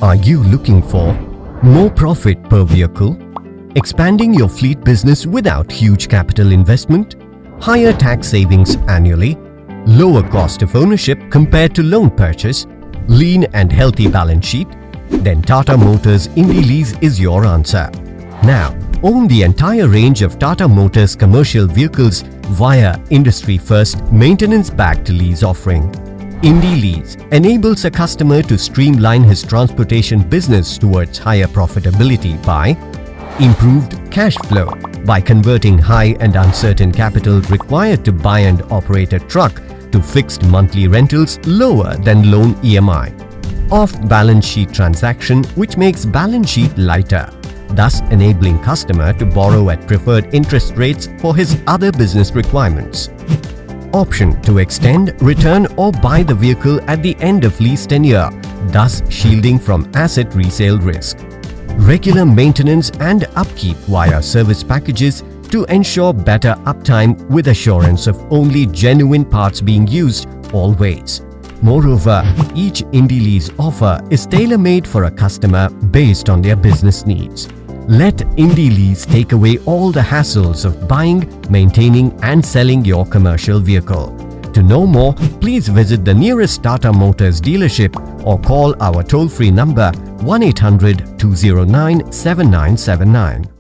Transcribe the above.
Are you looking for more profit per vehicle, expanding your fleet business without huge capital investment, higher tax savings annually, lower cost of ownership compared to loan purchase, lean and healthy balance sheet? Then Tata Motors INDiLEASE is your answer. Now, own the entire range of Tata Motors commercial vehicles via industry-first maintenance-backed lease offering. INDiLEASE enables a customer to streamline his transportation business towards higher profitability by improved cash flow by converting high and uncertain capital required to buy and operate a truck to fixed monthly rentals lower than loan EMI. Off-balance sheet transaction which makes balance sheet lighter, thus enabling customer to borrow at preferred interest rates for his other business requirements. Option to extend, return or buy the vehicle at the end of lease tenure, thus shielding from asset resale risk. Regular maintenance and upkeep via service packages to ensure better uptime with assurance of only genuine parts being used always. Moreover, each INDiLEASE offer is tailor-made for a customer based on their business needs. Let INDiLEASE take away all the hassles of buying, maintaining and selling your commercial vehicle. To know more, please visit the nearest Tata Motors dealership or call our toll-free number 1-800-209-7979.